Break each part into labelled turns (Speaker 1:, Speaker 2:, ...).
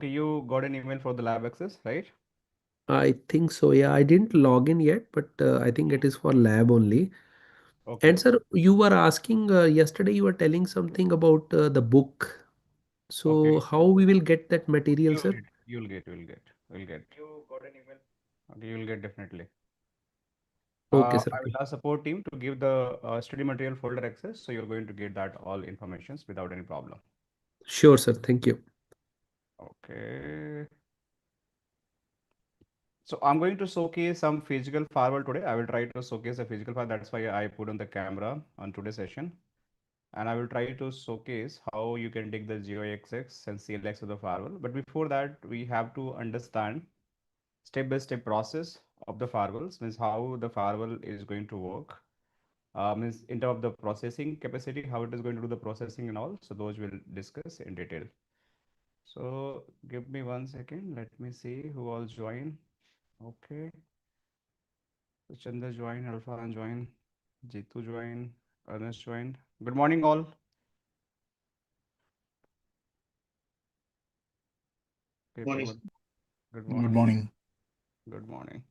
Speaker 1: You got an email for the lab access, right?
Speaker 2: I think so. Yeah, I didn't log in yet, but I think it is for lab only.
Speaker 1: Okay.
Speaker 2: And sir, you were asking yesterday, you were telling something about the book.
Speaker 1: Okay.
Speaker 2: So how we will get that material,
Speaker 1: You'll
Speaker 2: sir?
Speaker 1: get. You'll get. You'll get. You'll get. You got an email. Okay. You'll get definitely.
Speaker 2: Okay, sir.
Speaker 1: I
Speaker 2: Okay.
Speaker 1: will ask support team to give the study material folder access, so you're going to get that all informations without any problem.
Speaker 2: Sure, sir. Thank you.
Speaker 1: Okay. So I'm going to showcase some physical firewall today. I will try to showcase a physical firewall. That's why I put on the camera on today's session. And I will try to showcase how you can take the 0xx and CLX of the firewall. But before that, we have to understand step-by-step process of the firewalls, means how the firewall is going to work. Means in terms of the processing capacity, how it is going to do the processing and all. So those we'll discuss in detail. So give me 1 second. Let me see who all join. Okay. So Chandra join, Alpha join, Jitu join, Ernest joined. Good morning, all. People,
Speaker 3: Morning.
Speaker 1: good
Speaker 4: Good
Speaker 1: morning.
Speaker 4: morning.
Speaker 1: Good morning.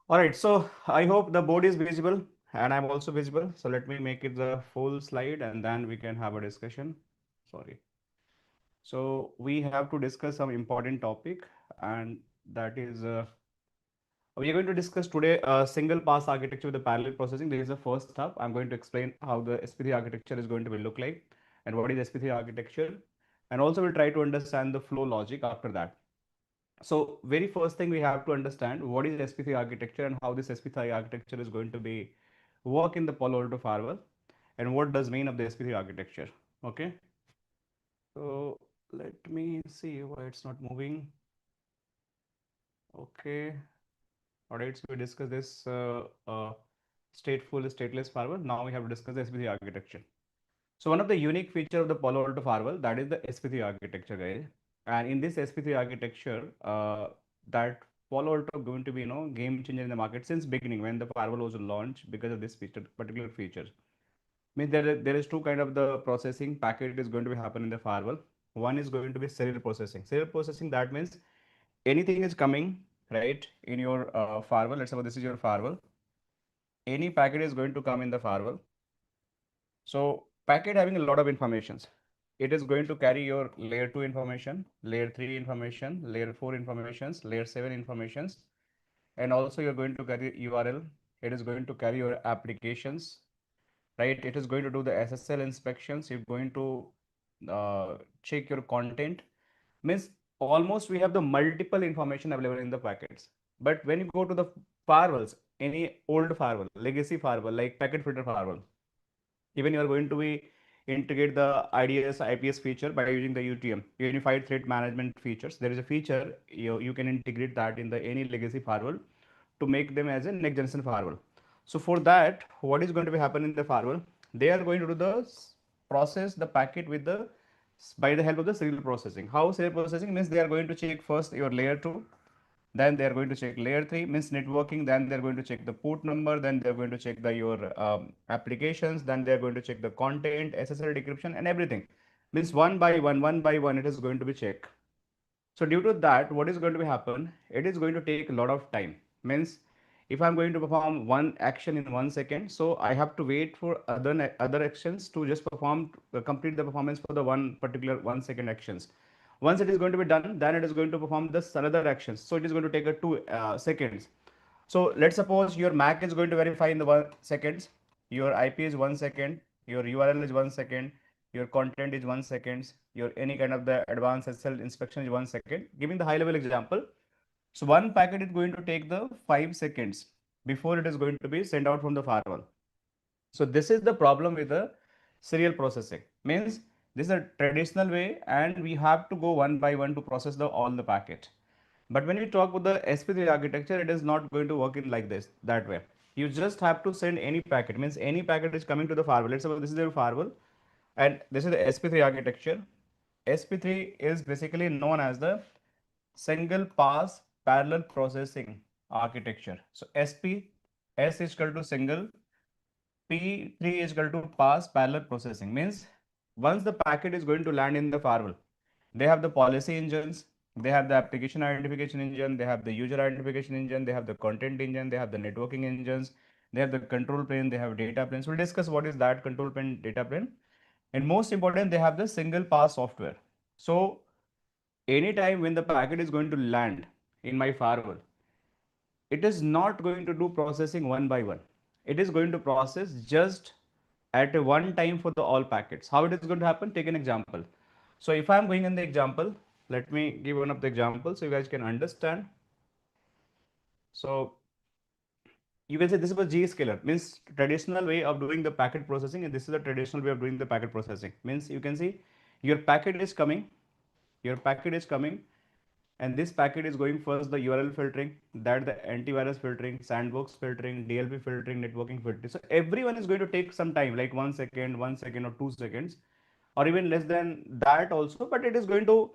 Speaker 1: All right, so I hope the board is visible and I'm also visible. So let me make it the full slide and then we can have a discussion. Sorry. So we have to discuss some important topic, and that is we are going to discuss today a single pass architecture with the parallel processing. This is the first step. I'm going to explain how the SP3 architecture is going to be look like and what is SP3 architecture. And also we'll try to understand the flow logic after that. So very first thing we have to understand what is SP3 architecture and how this SP3 architecture is going to be work in the Palo Alto Firewall and what does mean of the SP3 architecture. Okay. So let me see why it's not moving. Okay. All right. So we discussed this stateful, stateless firewall. Now we have to discuss the SP3 architecture. So one of the unique feature of the Palo Alto firewall, that is the SP3 architecture, guys. And in this SP3 architecture, that Palo Alto going to be, game changer in the market since beginning when the firewall was launched because of this feature, particular feature. Means there is two kind of the processing packet is going to be happen in the firewall. One is going to be serial processing. Serial processing, that means anything is coming right in your firewall. Let's say this is your firewall. Any packet is going to come in the firewall. So packet having a lot of informations. It is going to carry your layer 2 information, layer 3 information, layer 4 informations, layer 7 informations, and also you're going to carry URL. It is going to carry your applications, right? It is going to do the SSL inspections. You're going to check your content. Means almost we have the multiple information available in the packets. But when you go to the firewalls, any old firewall, legacy firewall, like packet filter firewall, even you are going to be integrate the IDS IPS feature by using the UTM, Unified Threat Management features. There is a feature you can integrate that in the any legacy firewall to make them as a next generation firewall. So for that, what is going to be happen in the firewall? They are going to do the process the packet with the by the help of the serial processing. How serial processing means they are going to check first your layer 2, then they are going to check layer 3 means networking, then they're going to check the port number, then they're going to check the your applications, then they're going to check the content, SSL decryption, and everything. Means one by one it is going to be checked. So due to that, what is going to be happen? It is going to take a lot of time. Means if I'm going to perform one action in 1 second, so I have to wait for other actions to just perform complete the performance for the one particular 1 second actions. Once it is going to be done, then it is going to perform this another actions. So it is going to take a 2 seconds. So let's suppose your MAC is going to verify in the 1 seconds, your IP is 1 second, your URL is 1 second, your content is 1 seconds, your any kind of the advanced SSL inspection is 1 second. Giving the high level example, so one packet is going to take the 5 seconds before it is going to be sent out from the firewall. So this is the problem with the serial processing. Means this is a traditional way, and we have to go one by one to process the all the packet. But when we talk about the SP3 architecture, it is not going to work in like this, that way. You just have to send any packet, means any packet is coming to the firewall. Let's suppose this is your firewall and this is the SP3 architecture. SP3 is basically known as the single pass parallel processing architecture. So SP, S is equal to single, P3 is equal to pass parallel processing. Means once the packet is going to land in the firewall, They have the policy engines, they have the application identification engine, they have the user identification engine, they have the content engine, they have the networking engines, they have the control plane, they have data planes. We'll discuss what is that control plane, data plane. And most important, they have the single pass software. So anytime when the packet is going to land in my firewall, it is not going to do processing one by one. It is going to process just at a one time for the all packets. How it is going to happen? Take an example. So if I'm going in the example, let me give one of the examples so you guys can understand. So you can say this is a Zscaler, means traditional way of doing the packet processing, and this is a traditional way of doing the packet processing. Means you can see your packet is coming, your packet is coming, and this packet is going first the URL filtering, that the antivirus filtering, sandbox filtering, DLP filtering, networking filtering. So everyone is going to take some time, like 1 second or 2 seconds, or even less than that also, but it is going to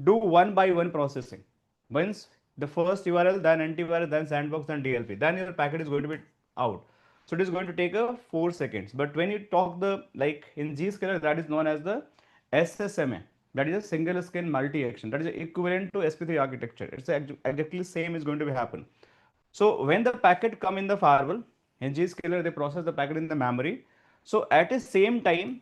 Speaker 1: do one by one processing. Once the first URL, then antivirus, then sandbox, then DLP, then your packet is going to be out. So it is going to take a 4 seconds. But when you talk the, like in Zscaler, that is known as the SSMA, that is a single scan multi-action, that is equivalent to SP3 architecture. It's exactly same is going to be happen. So when the packet come in the firewall, in Zscaler they process the packet in the memory. So at the same time,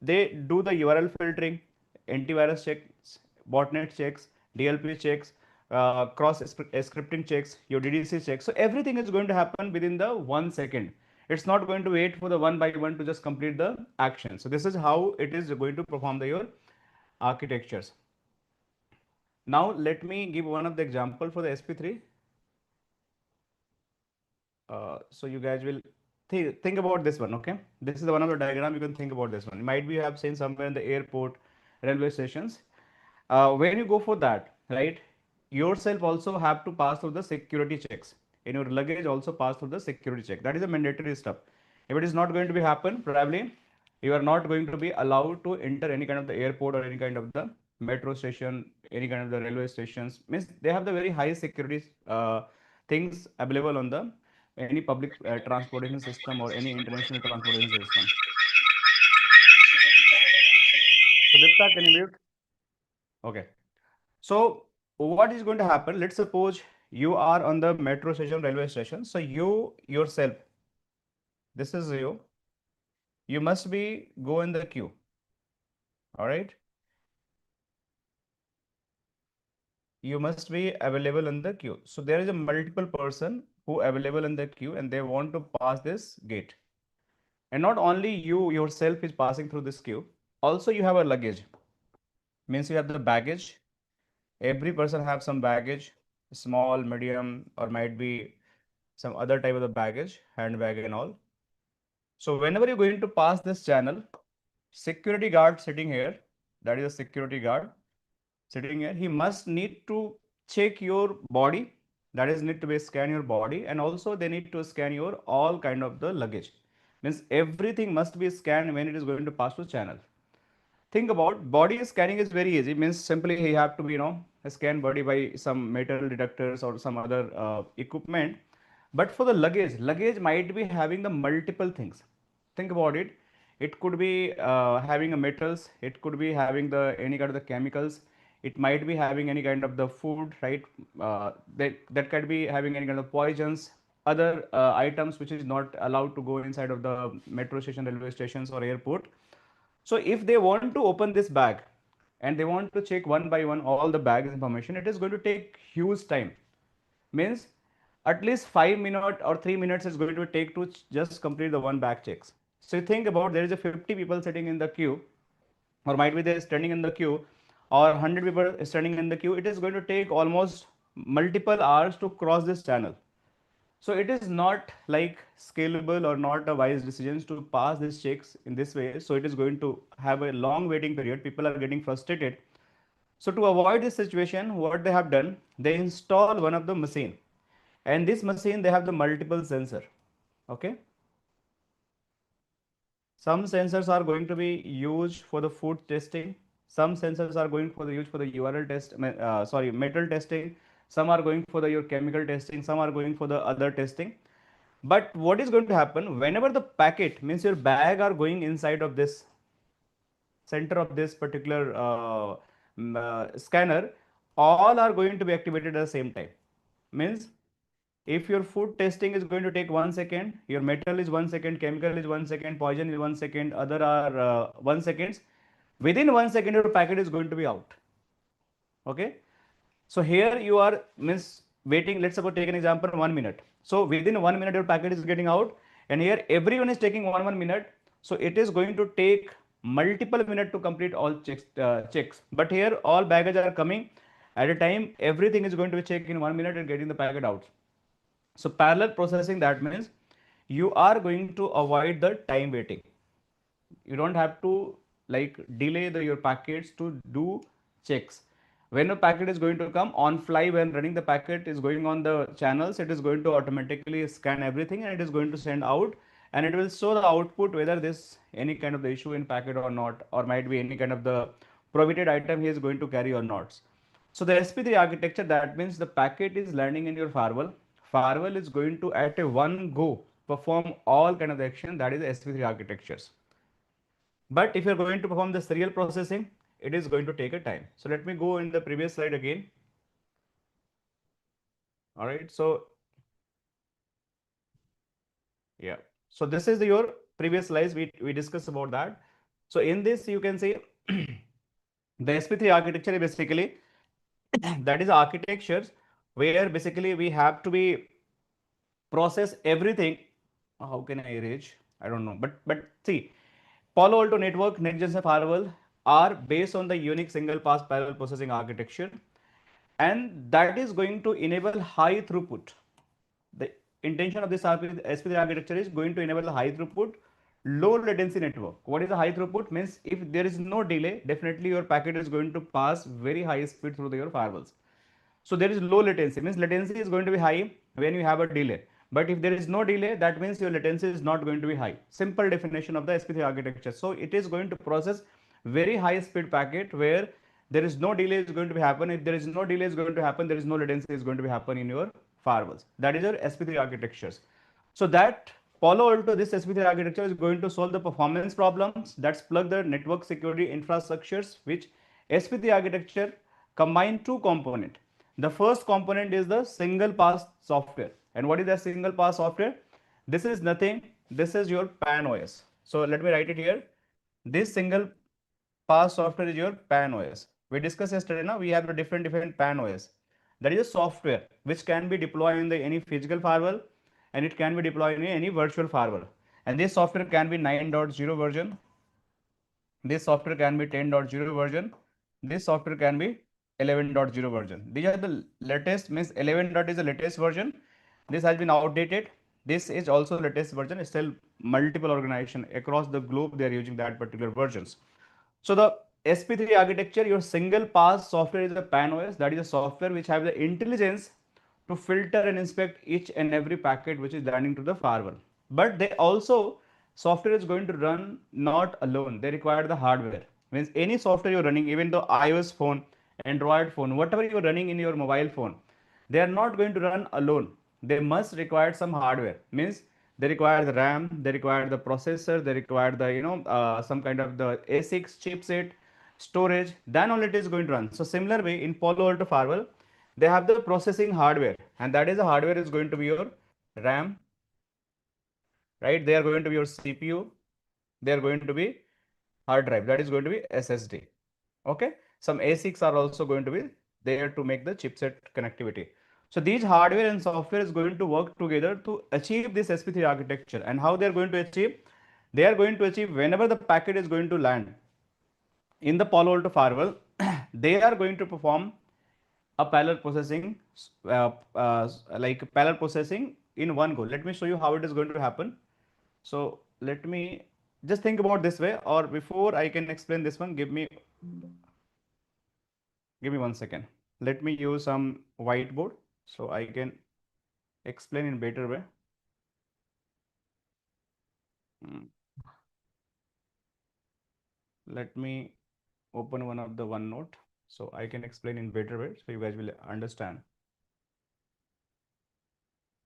Speaker 1: they do the URL filtering, antivirus checks, botnet checks, DLP checks, cross scripting checks, your DDC checks. So everything is going to happen within the 1 second. It's not going to wait for the one by one to just complete the action. So this is how it is going to perform your architectures. Now let me give one of the example for the SP3. So you guys will think about this one, okay? This is one of the diagram. You can think about this one. Might be you have seen somewhere in the airport, railway stations. When you go for that, right, yourself also have to pass through the security checks. In your luggage also pass through the security check. That is a mandatory stuff. If it is not going to be happen, probably you are not going to be allowed to enter any kind of the airport or any kind of the metro station, any kind of the railway stations. Means they have the very high security things available on the any public transportation system or any international transportation system. So Dipta, can you mute? Okay. So what is going to happen? Let's suppose you are on the metro station, railway station. So you yourself, this is you. You must be go in the queue. All right. You must be available in the queue. So there is a multiple person who available in the queue and they want to pass this gate. And not only you yourself is passing through this queue. Also you have a luggage. Means you have the baggage. Every person have some baggage, small, medium, or might be some other type of the baggage, handbag and all. So whenever you're going to pass this channel, security guard sitting here, that is a security guard sitting here, he must need to check your body, that is need to be scan your body, and also they need to scan your all kind of the luggage. Means everything must be scanned when it is going to pass to channel. Think about body scanning is very easy. Means simply he have to be scan body by some metal detectors or some other equipment. But for the luggage might be having the multiple things. Think about it. It could be having a metals. It could be having the any kind of the chemicals. It might be having any kind of the food, right? That could be having any kind of poisons, other items which is not allowed to go inside of the metro station, railway stations, or airport. So if they want to open this bag and they want to check one by one all the bag information, it is going to take huge time. Means at least 5 minutes or 3 minutes is going to take to just complete the one bag checks. So you think about there is a 50 people sitting in the queue, or might be they're standing in the queue, or 100 people standing in the queue. It is going to take almost multiple hours to cross this channel. So it is not like scalable or not a wise decision to pass these checks in this way. So it is going to have a long waiting period. People are getting frustrated. So to avoid this situation, what they have done, they install one of the machine, and this machine they have the multiple sensor. Okay. Some sensors are going to be used for the food testing. Some sensors are going for the use for the URL test, metal testing. Some are going for the your chemical testing. Some are going for the other testing. But what is going to happen whenever the packet means your bag are going inside of this center of this particular scanner, all are going to be activated at the same time. Means if your food testing is going to take 1 second, your metal is 1 second, chemical is 1 second, poison is 1 second, other are 1 seconds. Within 1 second, your packet is going to be out. Okay. So here you are means waiting. Let's suppose take an example 1 minute. So within 1 minute, your packet is getting out, and here everyone is taking one minute. So it is going to take multiple minutes to complete all checks. But here all baggage are coming at a time. Everything is going to be checked in 1 minute and getting the packet out. So parallel processing, that means you are going to avoid the time waiting. You don't have to like delay your packets to do checks. When a packet is going to come on fly, when running the packet is going on the channels, it is going to automatically scan everything and it is going to send out, and it will show the output whether this any kind of the issue in packet or not, or might be any kind of the prohibited item he is going to carry or not. So the SP3 architecture, that means the packet is landing in your firewall. Firewall is going to at a one go perform all kind of the action, that is the SP3 architectures. But if you're going to perform the serial processing, it is going to take a time. So let me go in the previous slide again. All right. So yeah. So this is your previous slides. We discussed about that. So in this, you can see the SP3 architecture is basically that is architectures where basically we have to be process everything. How can I erase? I don't know. But see, Palo Alto network, next generation firewall are based on the unique single pass parallel processing architecture, and that is going to enable high throughput. The intention of this SP3 architecture is going to enable the high throughput, low latency network. What is the high throughput? Means if there is no delay, definitely your packet is going to pass very high speed through your firewalls. So there is low latency, means latency is going to be high when you have a delay. But if there is no delay, that means your latency is not going to be high. Simple definition of the SP3 architecture. So it is going to process very high speed packet where there is no delay is going to be happen. If there is no delay is going to happen, there is no latency is going to be happen in your firewalls. That is your SP3 architectures. So that Palo Alto, this SP3 architecture is going to solve the performance problems. That's plug the network security infrastructures, which SP3 architecture combine two components. The first component is the single pass software. And what is the single pass software? This is nothing. This is your PAN OS. So let me write it here. This single pass software is your PAN OS. We discussed yesterday now, we have the different PAN OS. That is a software which can be deployed in any physical firewall, and it can be deployed in any virtual firewall. And this software can be 9.0 version. This software can be 10.0 version. This software can be 11.0 version. These are the latest, means 11. Is the latest version. This has been outdated. This is also latest version. Still multiple organizations across the globe, they are using that particular versions. So the SP3 architecture, your single pass software is a PAN OS. That is a software which have the intelligence to filter and inspect each and every packet which is landing to the firewall. But they also, software is going to run not alone. They require the hardware. Means any software you're running, even the iOS phone, Android phone, whatever you're running in your mobile phone, they are not going to run alone. They must require some hardware. Means they require the RAM, they require the processor, they require the some kind of the ASICs chipset, storage. Then only it is going to run. So similar way in Palo Alto Firewall, they have the processing hardware, and that is the hardware is going to be your RAM, right? They are going to be your CPU. They are going to be hard drive. That is going to be SSD. Okay. Some ASICs are also going to be there to make the chipset connectivity. So these hardware and software is going to work together to achieve this SP3 architecture. And how they are going to achieve? They are going to achieve whenever the packet is going to land in the Palo Alto firewall, they are going to perform a parallel processing, like parallel processing in one go. Let me show you how it is going to happen. So let me just think about this way, or before I can explain this one, give me 1 second. Let me use some whiteboard so I can explain in better way. Let me open one of the OneNote so I can explain in better way so you guys will understand.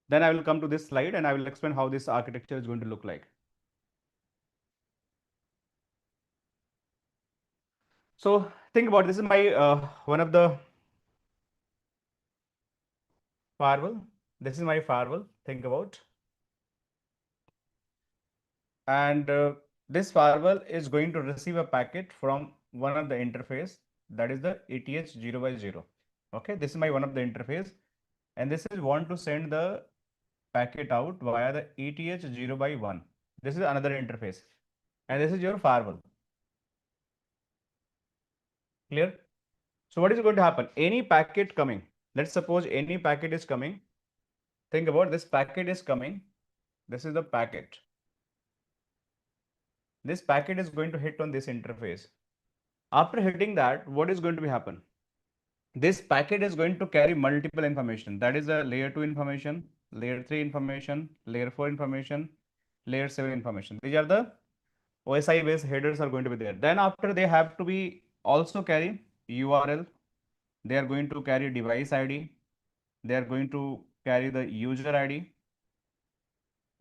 Speaker 1: Then I will come to this slide and I will explain how this architecture is going to look like. So think about this is my one of the firewall. This is my firewall. Think about, and this firewall is going to receive a packet from one of the interface, that is the ETH 0 by 0. Okay, this is my one of the interface, and this is want to send the packet out via the ETH 0 by 1. This is another interface, and this is your firewall. Clear? So what is going to happen? Any packet coming, let's suppose any packet is coming. Think about this packet is coming. This is the packet. This packet is going to hit on this interface. After hitting that, what is going to be happen? This packet is going to carry multiple information. That is a layer 2 information, layer 3 information, layer 4 information, layer 7 information. These are the OSI based headers are going to be there. Then after they have to be also carry URL. They are going to carry device ID. They are going to carry the user ID.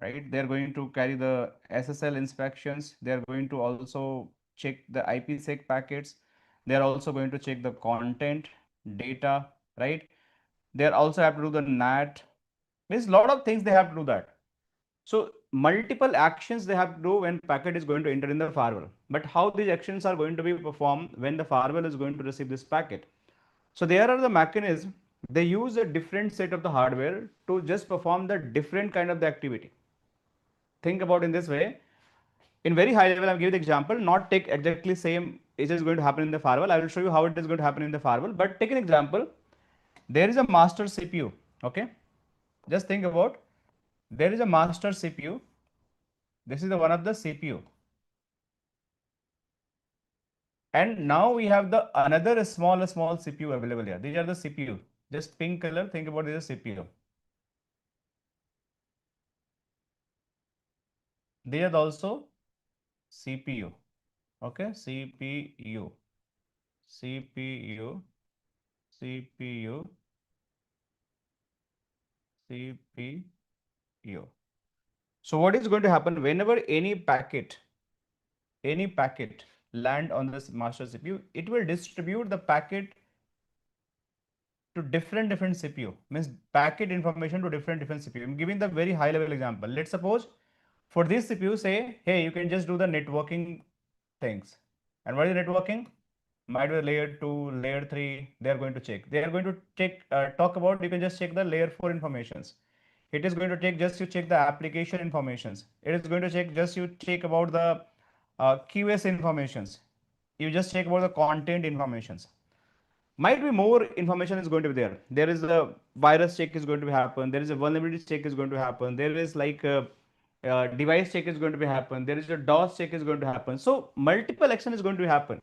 Speaker 1: Right? They are going to carry the SSL inspections. They are going to also check the IPsec packets. They are also going to check the content, data, right? They are also have to do the NAT. There's a lot of things they have to do that. So multiple actions they have to do when packet is going to enter in the firewall. But how these actions are going to be performed when the firewall is going to receive this packet? So there are the mechanisms. They use a different set of the hardware to just perform the different kind of the activity. Think about in this way. In very high level, I'll give the example, not take exactly same is just going to happen in the firewall. I will show you how it is going to happen in the firewall. But take an example. There is a master CPU. Okay. Just think about, there is a master CPU. This is the one of the CPU. And now we have the another small CPU available here. These are the CPU. Just pink color. Think about this CPU. These are also CPU. Okay, CPU, CPU, CPU, CPU. So what is going to happen whenever any packet land on this master CPU, it will distribute the packet to different CPU, means packet information to different CPU. I'm giving the very high level example. Let's suppose for this CPU say, hey, you can just do the networking things. And what is networking? Might be layer 2, layer 3, they are going to check. They are going to check, talk about, you can just check the layer 4 informations. It is going to take just you check the application informations. It is going to check just you check about the QS informations. You just check about the content informations. Might be more information is going to be there. There is a virus check is going to happen. There is a vulnerability check is going to happen. There is like a device check is going to be happen. There is a DOS check is going to happen. So multiple action is going to happen.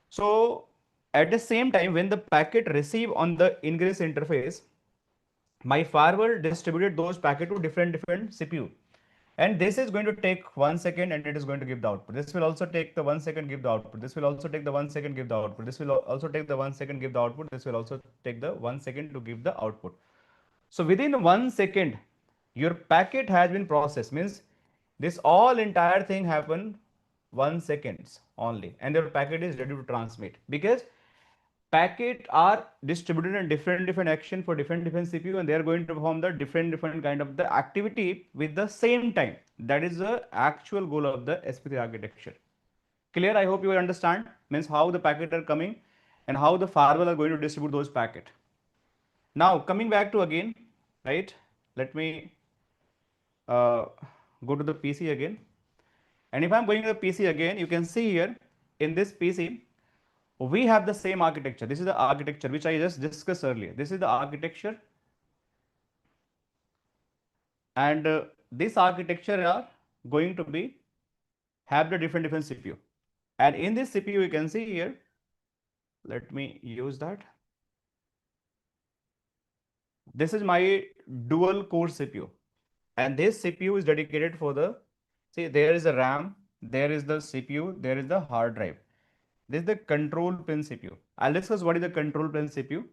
Speaker 1: So at the same time, when the packet receive on the ingress interface, my firewall distributed those packet to different CPU. And this is going to take 1 second and it is going to give the output. This will also take the 1 second, give the output. This will also take the 1 second, give the output. This will also take the 1 second, give the output. This will also take the 1 second to give the output. So within 1 second, your packet has been processed. Means this all entire thing happened 1 seconds only. And your packet is ready to transmit. Because packet are distributed in different action for different CPU, and they are going to perform the different kind of the activity with the same time. That is the actual goal of the SP3 architecture. Clear? I hope you understand. Means how the packet are coming and how the firewall are going to distribute those packet. Now coming back to again, right? Let me go to the PC again. And if I'm going to the PC again, you can see here in this PC, we have the same architecture. This is the architecture which I just discussed earlier. This is the architecture. And this architecture are going to be have the different CPU. And in this CPU, you can see here, let me use that. This is my dual core CPU. And this CPU is dedicated for the, see, there is a RAM, there is the CPU, there is the hard drive. This is the control plane CPU. I'll discuss what is the control plane CPU.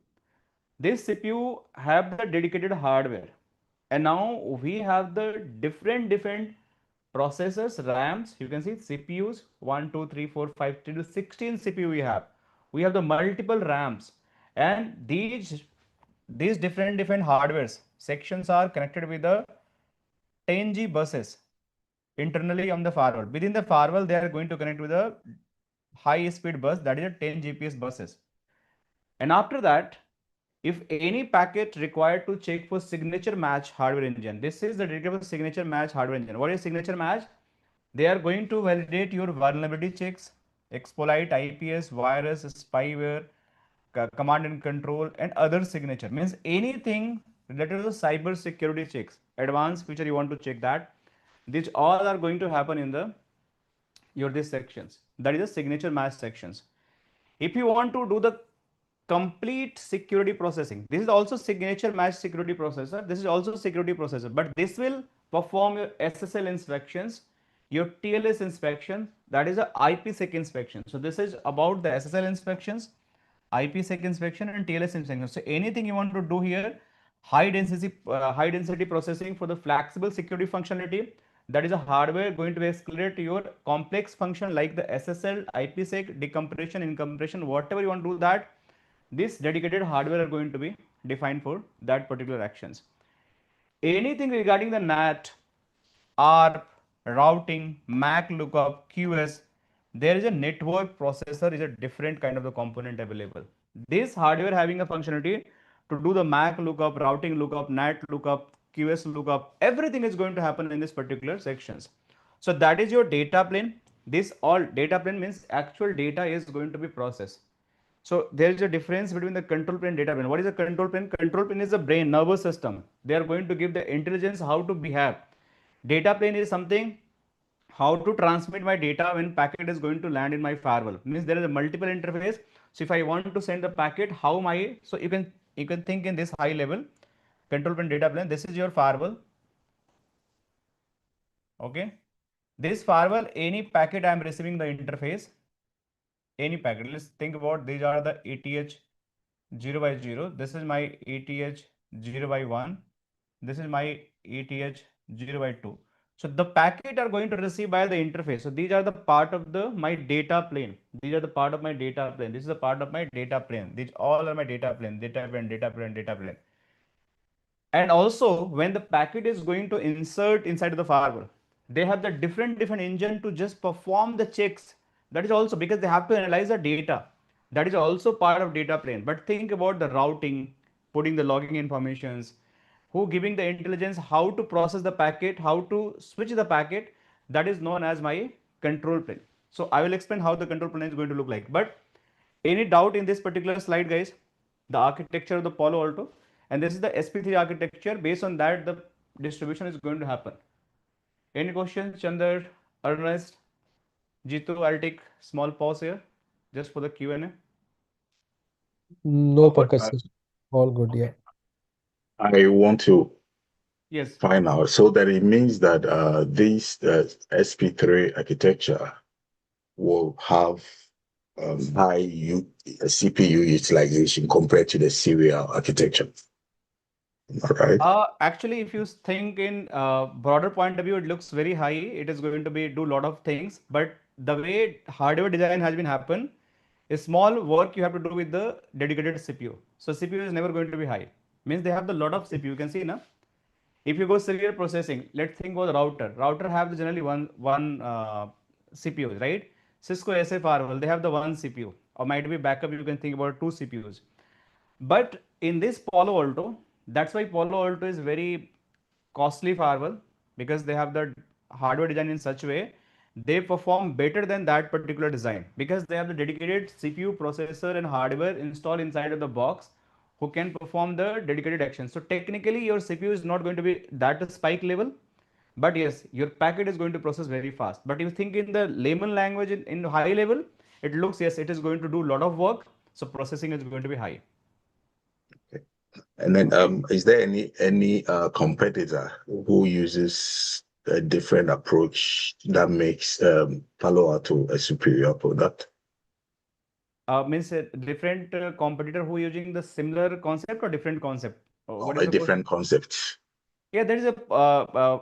Speaker 1: This CPU have the dedicated hardware. And now we have the different processors, RAMs. You can see CPUs 1, 2, 3, 4, 5, 3 to 16 CPU we have. we have the multiple ramps, and these different hardwares sections are connected with the 10G buses internally on the firewall. Within the firewall, they are going to connect with a high speed bus, that is a 10 GPS buses. And after that, if any packet required to check for signature match hardware engine, this is the dedicated signature match hardware engine. What is signature match? They are going to validate your vulnerability checks, exploit IPS, virus, spyware, command and control, and other signature. Means anything related to the cyber security checks, advanced feature you want to check that. These all are going to happen in the your these sections. That is the signature match sections. If you want to do the complete security processing, this is also signature match security processor. This is also security processor, but this will perform your SSL inspections, your TLS inspection, that is a IPsec inspection. So this is about the SSL inspections, IPsec inspection, and TLS inspection. So anything you want to do here, high density processing for the flexible security functionality, that is a hardware going to escalate your complex function like the SSL, IPsec, decompression, encompression, whatever you want to do that, this dedicated hardware are going to be defined for that particular actions. Anything regarding the NAT, ARP, routing, MAC lookup, QS, there is a network processor is a different kind of the component available. This hardware having a functionality to do the MAC lookup, routing lookup, NAT lookup, QS lookup, everything is going to happen in this particular sections. So that is your data plane. This all data plane means actual data is going to be processed. So there is a difference between the control plane and data plane. What is a control plane? Control plane is the brain, nervous system. They are going to give the intelligence how to behave. Data plane is something how to transmit my data when packet is going to land in my firewall. Means there is a multiple interface. So if I want to send the packet, how my, so you can think in this high level control plane, data plane. This is your firewall. Okay. This firewall, any packet I am receiving the interface, any packet. Let's think about these are the ATH 0 by 0. This is my ATH 0 by 1. This is my ATH 0 by 2. So the packet are going to receive by the interface. So these are the part of the my data plane. These are the part of my data plane. This is a part of my data plane. These all are my data plane, data plane, data plane, data plane. And also when the packet is going to insert inside the firewall, they have the different engine to just perform the checks. That is also because they have to analyze the data. That is also part of data plane. But think about the routing, putting the logging informations, who giving the intelligence, how to process the packet, how to switch the packet. That is known as my control plane. So I will explain how the control plane is going to look like. But any doubt in this particular slide, guys? The architecture of the Palo Alto, and this is the SP3 architecture. Based on that, the distribution is going to happen. Any questions, Chandar, Ernest, Jitu? I'll take small pause here just for the Q&A.
Speaker 2: No, Pankaj, sir. All good, yeah.
Speaker 3: I want to
Speaker 1: Yes.
Speaker 3: find out. So that it means that this SP3 architecture will have high CPU utilization compared to the serial architecture. All right.
Speaker 1: Actually, if you think in broader point of view, it looks very high. It is going to be do a lot of things, but the way hardware design has been happen, a small work you have to do with the dedicated CPU. So CPU is never going to be high. Means they have the lot of CPU. You can see now. If you go serial processing, let's think about the router. Router have generally one CPU, right? Cisco ASA Firewall, they have the one CPU, or might be backup. You can think about two CPUs. But in this Palo Alto, that's why Palo Alto is very costly firewall, because they have the hardware design in such way they perform better than that particular design, because they have the dedicated CPU, processor, and hardware installed inside of the box who can perform the dedicated actions. So technically your CPU is not going to be that spike level, but yes, your packet is going to process very fast. But if you think in the layman language, in high level, it looks, yes, it is going to do a lot of work, so processing is going to be high.
Speaker 3: Okay. And then is there any competitor who uses a different approach that makes Palo Alto a superior product?
Speaker 1: Means a different competitor who using the similar concept or different concept? What is
Speaker 3: A
Speaker 1: the
Speaker 3: different
Speaker 1: question?
Speaker 3: concept.
Speaker 1: Yeah, there is a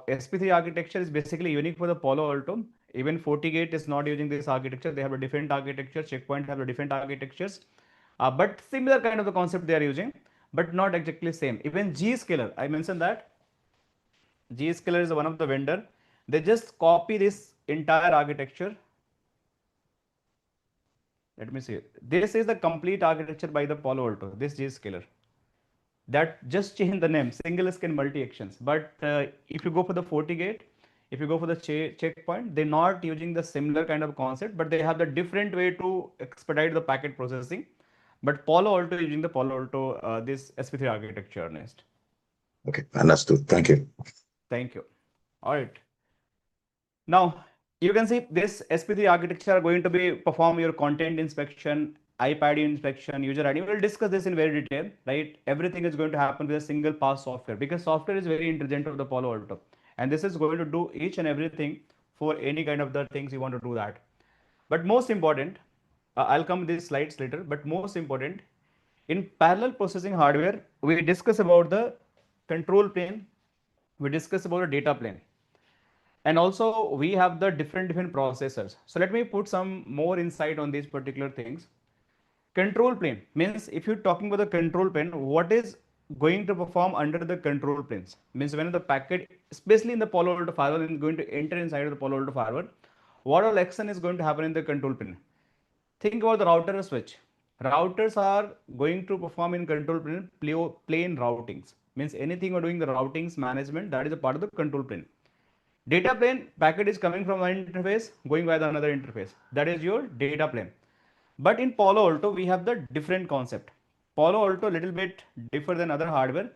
Speaker 1: SP3 architecture is basically unique for the Palo Alto. Even FortiGate is not using this architecture. They have a different architecture. Checkpoint have a different architectures, but similar kind of the concept they are using, but not exactly same. Even Zscaler, I mentioned that Zscaler is one of the vendor. They just copy this entire architecture. Let me see. This is the complete architecture by the Palo Alto. This Zscaler. That just change the name, single scan multi actions. But if you go for the FortiGate, if you go for the checkpoint, they're not using the similar kind of concept, but they have the different way to expedite the packet processing. But Palo Alto using the Palo Alto this SP3 architecture, Ernest.
Speaker 3: Okay, understood. Thank you.
Speaker 1: Thank you. All right. Now you can see this SP3 architecture are going to be perform your content inspection, iPad inspection, user ID. We'll discuss this in very detail, right? Everything is going to happen with a single pass software, because software is very intelligent of the Palo Alto, and this is going to do each and everything for any kind of the things you want to do that. But most important, I'll come to these slides later, but most important, in parallel processing hardware, we discuss about the control plane, we discuss about the data plane. And also we have the different processors. So let me put some more insight on these particular things. Control plane means, if you're talking about the control plane, what is going to perform under the control planes means when the packet, especially in the Palo Alto firewall, is going to enter inside of the Palo Alto firewall, what all action is going to happen in the control plane. Think about the router or switch. Routers are going to perform in control plane routings, means anything you're doing the routings management, that is a part of the control plane. Data plane, packet is coming from one interface going by the another interface, that is your data plane. But in Palo Alto we have the different concept. Palo Alto a little bit differ than other hardware.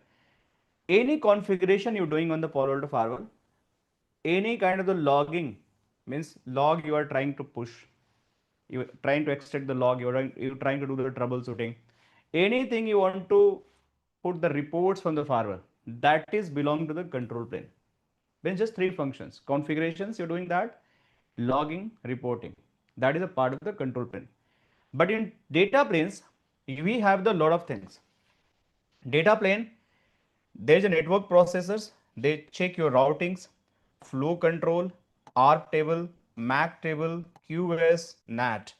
Speaker 1: Any configuration you're doing on the Palo Alto firewall, any kind of the logging, means log you are trying to push, you're trying to extract the log, you're trying to do the troubleshooting, anything you want to put the reports from the firewall, that is belong to the control plane. Then just three functions: configurations, you're doing that, logging, reporting, that is a part of the control plane. But in data planes, we have the lot of things. Data plane, there is a network processors, they check your routings, flow control, ARP table, MAC table, QoS, NAT.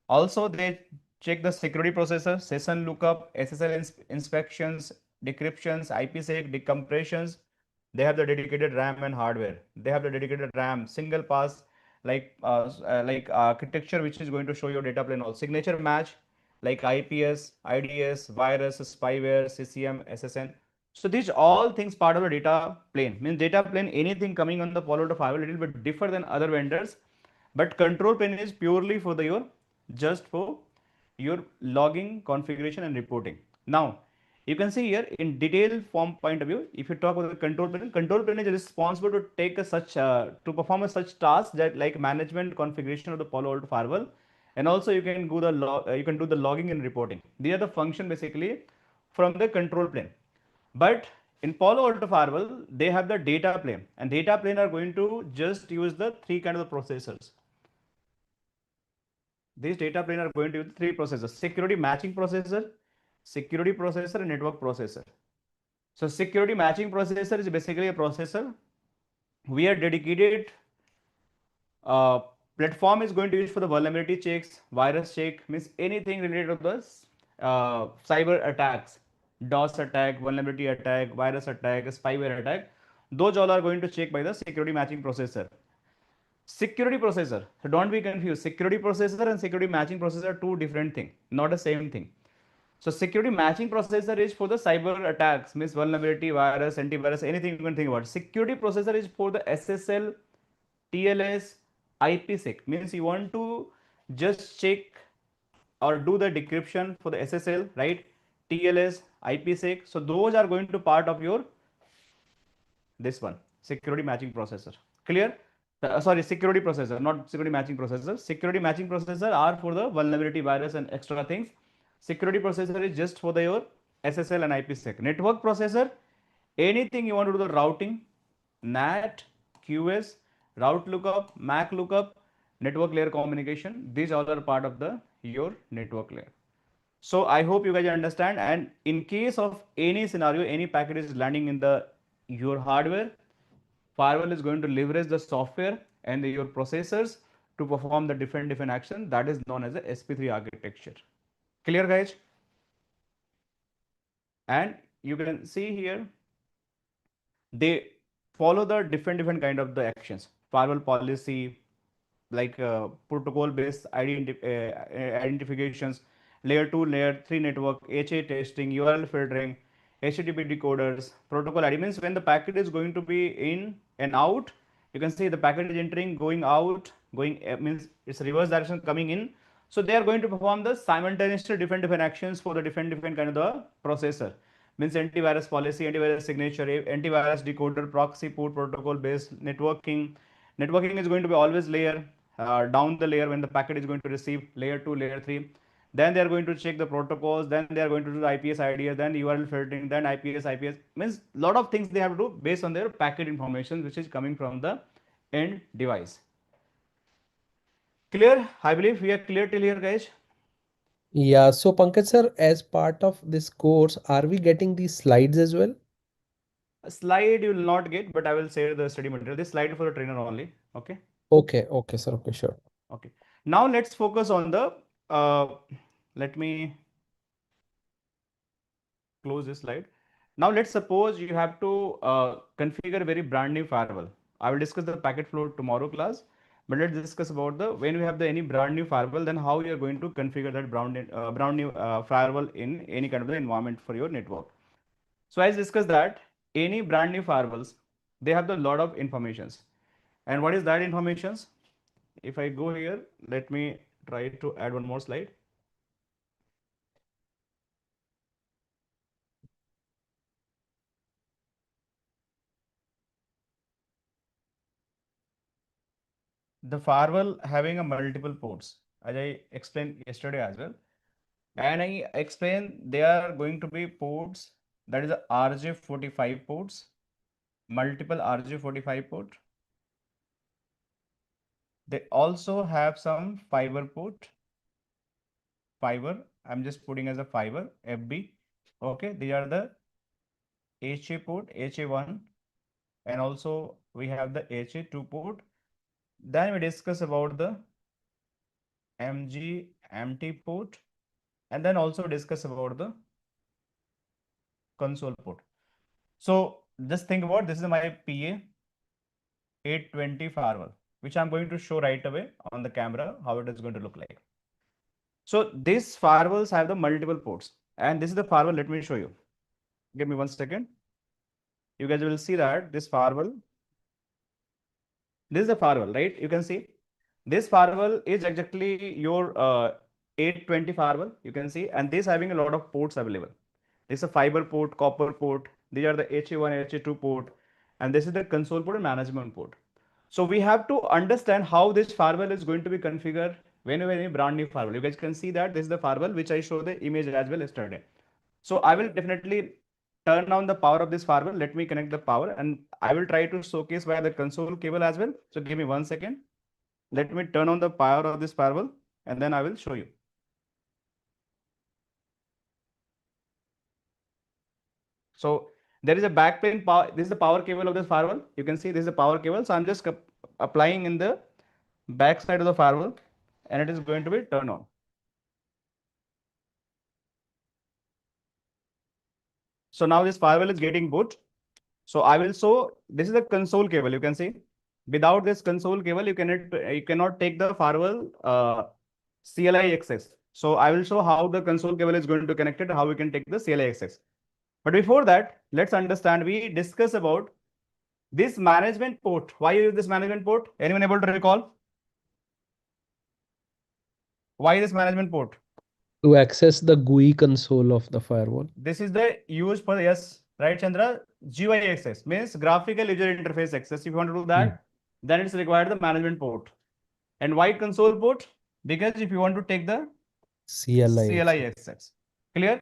Speaker 1: Also they check the security processor, session lookup, SSL inspections, decryptions, IPsec, decompressions. They have the dedicated RAM and hardware. They have the dedicated RAM, single pass, like architecture, which is going to show your data plane. All signature match, like IPS, IDS, virus, spyware, CCM, SSN. So these all things part of the data plane. Means data plane, anything coming on the Palo Alto firewall, a little bit differ than other vendors. But control plane is purely for your just for your logging, configuration, and reporting. Now you can see here in detail form point of view, if you talk about the control plane is responsible to take a such to perform a such task that like management configuration of the Palo Alto firewall, and also you can do the logging and reporting. These are the function basically from the control plane. But in Palo Alto firewall, they have the data plane, and data plane are going to just use the three kind of the processors. These data plane are going to use three processors: security matching processor, security processor, and network processor. So security matching processor is basically a processor we are dedicated platform is going to use for the vulnerability checks, virus check, means anything related to the cyber attacks, DOS attack, vulnerability attack, virus attack, spyware attack. Those all are going to check by the security matching processor. Security processor, so don't be confused. Security processor and security matching processor are two different things, not the same thing. So security matching processor is for the cyber attacks, means vulnerability, virus, antivirus, anything you can think about. Security processor is for the SSL, TLS, IPsec, means you want to just check or do the decryption for the SSL, right? TLS, IPsec. So those are going to part of your this one, security matching processor. Clear? Sorry, security processor, not security matching processor. Security matching processor are for the vulnerability, virus, and extra things. Security processor is just for your SSL and IPsec. Network processor, anything you want to do the routing, NAT, QoS, route lookup, MAC lookup, network layer communication. These all are part of your network layer. So I hope you guys understand. And in case of any scenario, any packet is landing in your hardware, firewall is going to leverage the software and your processors to perform the different actions. That is known as the SP3 architecture. Clear, guys? And you can see here, they follow the different kind of the actions. Firewall policy, like protocol based identifications, layer 2, layer 3 network, HA testing, URL filtering, HTTP decoders, protocol ID. Means when the packet is going to be in and out, you can see the packet is entering, going out, going means it's reverse direction coming in. So they are going to perform the simultaneously different actions for the different kind of the processor. Means antivirus policy, antivirus signature, antivirus decoder, proxy port protocol based networking. Networking is going to be always layer down the layer when the packet is going to receive layer 2, layer 3. Then they are going to check the protocols, then they are going to do the IPS IDS, then URL filtering, then IPS. Means lot of things they have to do based on their packet information which is coming from the end device. Clear? I believe we are clear till here, guys.
Speaker 2: Yeah, so Pankaj sir, as part of this course, are we getting these slides as well?
Speaker 1: A slide you will not get, but I will share the study material. This slide for the trainer only. Okay.
Speaker 2: Okay, sir. Okay, sure.
Speaker 1: Okay. Now let's focus on the. Let me close this slide. Now let's suppose you have to configure a very brand new firewall. I will discuss the packet flow tomorrow class, but let's discuss about the when we have the any brand new firewall, then how you are going to configure that brand new firewall in any kind of the environment for your network. So as discussed that any brand new firewalls, they have the lot of informations. And what is that informations? If I go here, let me try to add one more slide. The firewall having a multiple ports, as I explained yesterday as well. And I explained there are going to be ports, that is a RJ45 ports, multiple RJ45 port. They also have some fiber port, fiber, I'm just putting as a fiber, FB. Okay, these are the HA port, HA1, and also we have the HA2 port. Then we discuss about the MG empty port, and then also discuss about the console port. So just think about this is my PA 820 firewall, which I'm going to show right away on the camera how it is going to look like. So these firewalls have the multiple ports, and this is the firewall. Let me show you. Give me 1 second. You guys will see that this firewall. This is the firewall, right? You can see this firewall is exactly your 820 firewall. You can see, and this having a lot of ports available. This is a fiber port, copper port. These are the HA1, HA2 port, and this is the console port and management port. So we have to understand how this firewall is going to be configured whenever any brand new firewall. You guys can see that this is the firewall which I showed the image as well yesterday. So I will definitely turn on the power of this firewall. Let me connect the power, and I will try to showcase via the console cable as well. So give me 1 second. Let me turn on the power of this firewall, and then I will show you. So there is a backplane power. This is the power cable of this firewall. You can see this is the power cable. So I'm just applying in the back side of the firewall, and it is going to be turned on. So now this firewall is getting boot. So I will show this is the console cable. You can see without this console cable, you cannot take the firewall CLI access. So I will show how the console cable is going to connect it, how we can take the CLI access. But before that, let's understand. We discuss about this management port. Why you use this management port? Anyone able to recall? Why this management port?
Speaker 2: To access the GUI console of the firewall.
Speaker 1: This is the use for, yes, right, Chandra? GUI access means graphical user interface access. If you want to do that, then it's required the management port. And why console port? Because if you want to take the CLI access. Clear?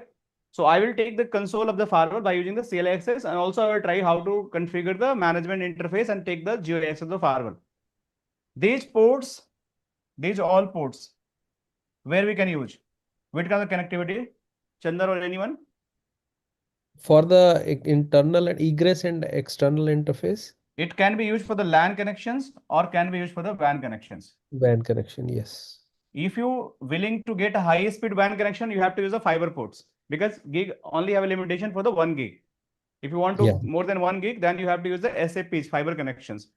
Speaker 1: So I will take the console of the firewall by using the CLI access, and also I will try how to configure the management interface and take the GUI access of the firewall. These ports, these all ports, where we can use which kind of connectivity? Chandra or anyone?
Speaker 2: For the internal and egress and external interface.
Speaker 1: It can be used for the LAN connections or can be used for the WAN connections.
Speaker 2: WAN connection, yes.
Speaker 1: If you willing to get a high speed WAN connection, you have to use the fiber ports because gig only have a limitation for the 1 gig. If you want to
Speaker 2: Yeah.
Speaker 1: more than 1 gig, then you have to use the SAPs, fiber connections.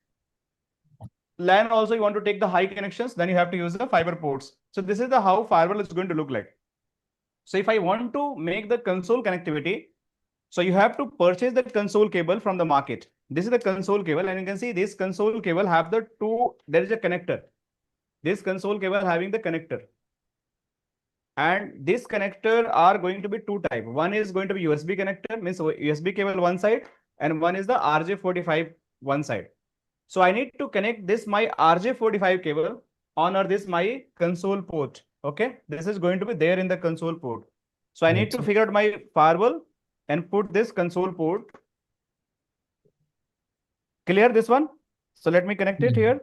Speaker 1: LAN also you want to take the high connections, then you have to use the fiber ports. So this is the how firewall is going to look like. So if I want to make the console connectivity, so you have to purchase the console cable from the market. This is the console cable, and you can see this console cable have the two, there is a connector. This console cable having the connector. And this connector are going to be two type. One is going to be USB connector, means USB cable one side, and one is the RJ45 one side. So I need to connect this my RJ45 cable on or this my console port. Okay, this is going to be there in the console port. So I need to figure out my firewall and put this console port. Clear this one? So let me connect it here.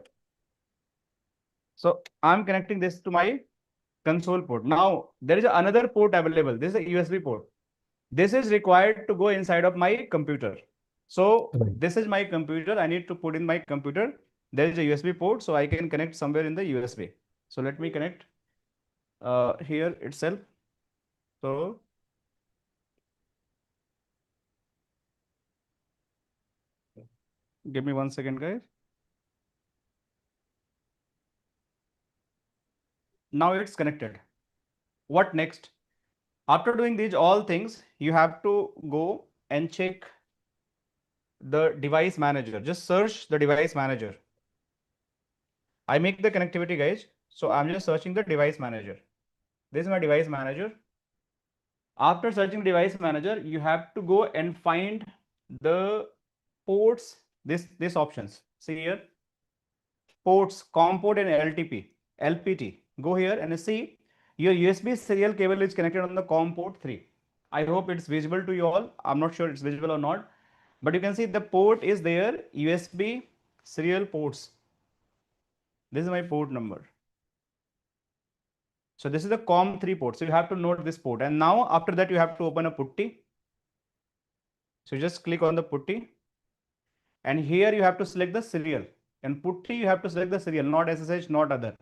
Speaker 1: So I'm connecting this to my console port. Now there is another port available. This is a USB port. This is required to go inside of my computer. So this is my computer. I need to put in my computer. There is a USB port, so I can connect somewhere in the USB. So let me connect here itself. So give me 1 second, guys. Now it's connected. What next? After doing these all things, you have to go and check the device manager. Just search the device manager. I make the connectivity, guys. So I'm just searching the device manager. This is my device manager. After searching device manager, you have to go and find the ports, this options. See here, ports, COM port and LPT. Go here and see your USB serial cable is connected on the COM port 3. I hope it's visible to you all. I'm not sure it's visible or not, but you can see the port is there, USB serial ports. This is my port number. So this is the COM3 port. So you have to note this port. And now after that, you have to open a putty. So just click on the putty. And here you have to select the serial. And putty, you have to select the serial, not SSH, not other.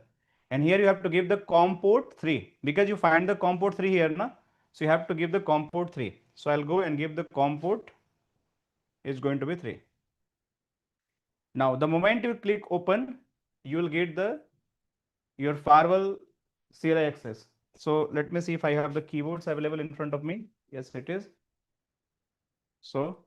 Speaker 1: And here you have to give the COM port 3. Because you find the COM port 3 here, na? So you have to give the COM port 3. So I'll go and give the COM port is going to be 3. Now, the moment you click open, you will get your firewall CLI access. So let me see if I have the keyboards available in front of me. Yes, it is. So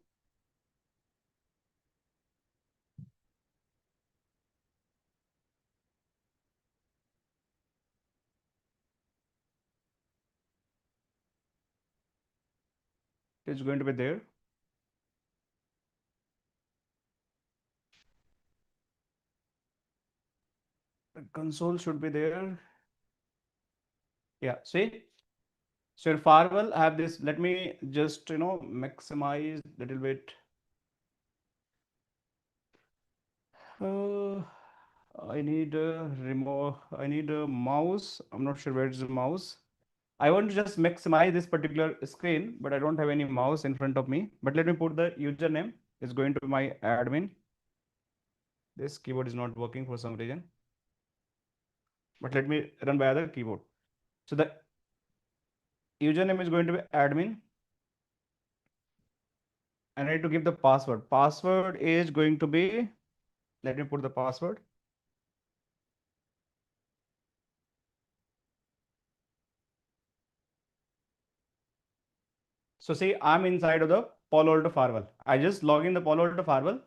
Speaker 1: it's going to be there. The console should be there. Yeah, see. So your firewall have this. Let me just maximize a little bit. I need a remote. I need a mouse. I'm not sure where is the mouse. I want to just maximize this particular screen, but I don't have any mouse in front of me. But let me put the username. It's going to be my admin. This keyboard is not working for some reason. But let me run by other keyboard. So the username is going to be admin. And I need to give the password. Password is going to be, let me put the password. So see, I'm inside of the Palo Alto Firewall. I just log in the Palo Alto Firewall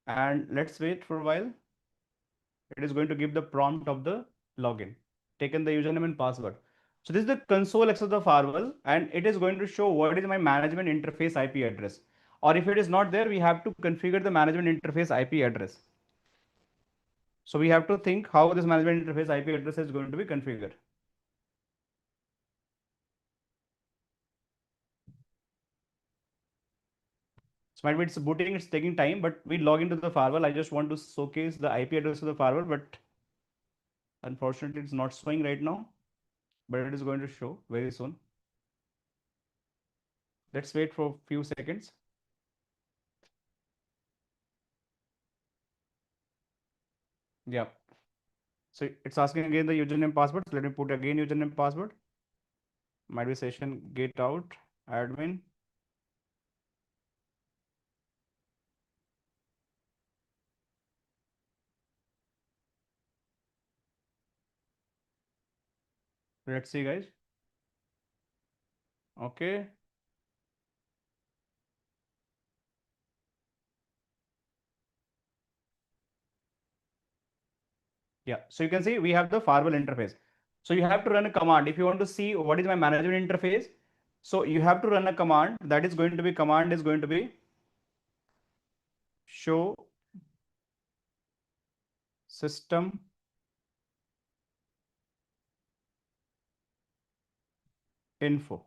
Speaker 1: and let's wait for a while. It is going to give the prompt of the login. Taken the username and password. So this is the console access of the firewall and it is going to show what is my management interface IP address. Or if it is not there, we have to configure the management interface IP address. So we have to think how this management interface IP address is going to be configured. So might be it's booting, it's taking time, but we log into the firewall. I just want to showcase the IP address of the firewall, but unfortunately it's not showing right now, but it is going to show very soon. Let's wait for a few seconds. Yeah. So it's asking again the username password. So let me put again username password. Might be session get out admin. Let's see, guys. Okay. Yeah. So you can see we have the firewall interface. So you have to run a command if you want to see what is my management interface. So you have to run a command that is going to be show system info.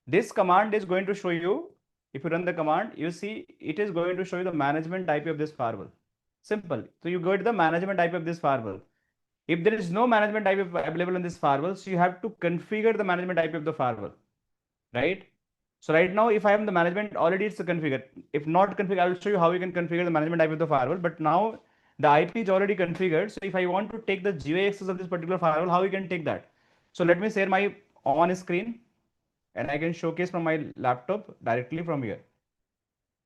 Speaker 1: This command is going to show you, if you run the command, you see it is going to show you the management IP of this firewall. Simple. So you go to the management IP of this firewall. If there is no management IP available in this firewall, so you have to configure the management IP of the firewall, right? So right now, if I have the management already, it's configured. If not configured, I will show you how you can configure the management IP of the firewall. But now the IP is already configured. So if I want to take the GUI access of this particular firewall, how we can take that? So let me share my on screen, and I can showcase from my laptop directly from here.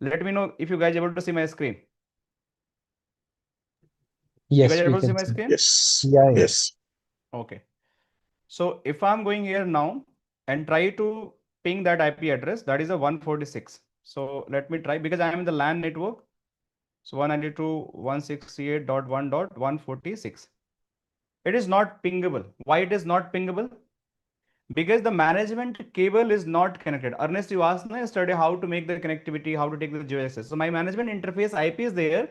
Speaker 1: Let me know if you guys are able to see my screen. You guys
Speaker 2: Yes,
Speaker 1: are
Speaker 2: we
Speaker 1: able to see
Speaker 2: can
Speaker 1: my
Speaker 2: see.
Speaker 1: screen?
Speaker 3: Yes.
Speaker 2: Yeah, yeah.
Speaker 3: Yes.
Speaker 1: Okay. So if I'm going here now and try to ping that IP address, that is a 146. So let me try, because I am in the LAN network. So 192.168.1.146. It is not pingable. Why it is not pingable? Because the management cable is not connected. Ernest, you asked me yesterday how to make the connectivity, how to take the GeoAccess. access. So my management interface IP is there,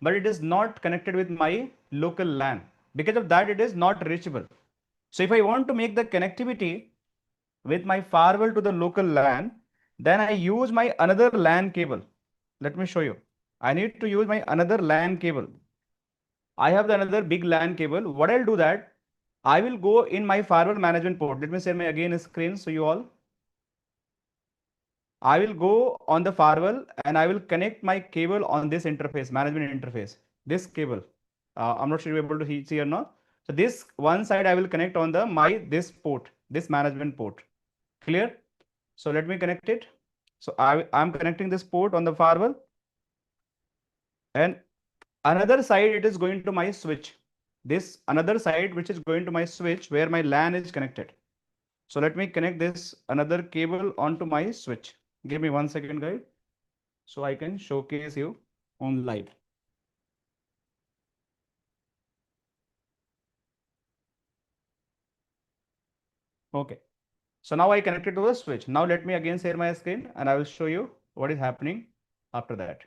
Speaker 1: but it is not connected with my local LAN. Because of that, it is not reachable. So if I want to make the connectivity with my firewall to the local LAN, then I use my another LAN cable. Let me show you. I need to use my another LAN cable. I have the another big LAN cable. What I'll do that, I will go in my firewall management port. Let me share my again screen so you all. I will go on the firewall and I will connect my cable on this interface, management interface. This cable. I'm not sure you're able to see or not. So this one side I will connect on the this port, this management port. Clear? So let me connect it. So I'm connecting this port on the firewall, and another side it is going to my switch. This another side which is going to my switch where my LAN is connected. So let me connect this another cable onto my switch. Give me 1 second, guys, so I can showcase you on live. Okay. So now I connected to the switch. Now let me again share my screen and I will show you what is happening after that.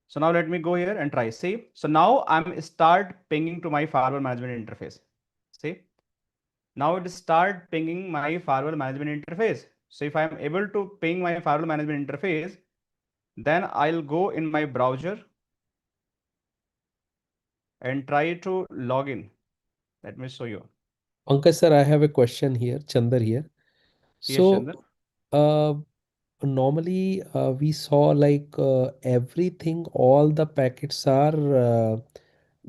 Speaker 1: So now let me go here and try. See, so now I'm start pinging to my firewall management interface. See, now it start pinging my firewall management interface. So if I'm able to ping my firewall management interface, then I'll go in my browser and try to log in. Let me show you.
Speaker 2: Pankaj sir, I have a question here. Chandar here.
Speaker 1: Yes,
Speaker 2: So,
Speaker 1: Chandra.
Speaker 2: uh, normally we saw like everything, all the packets are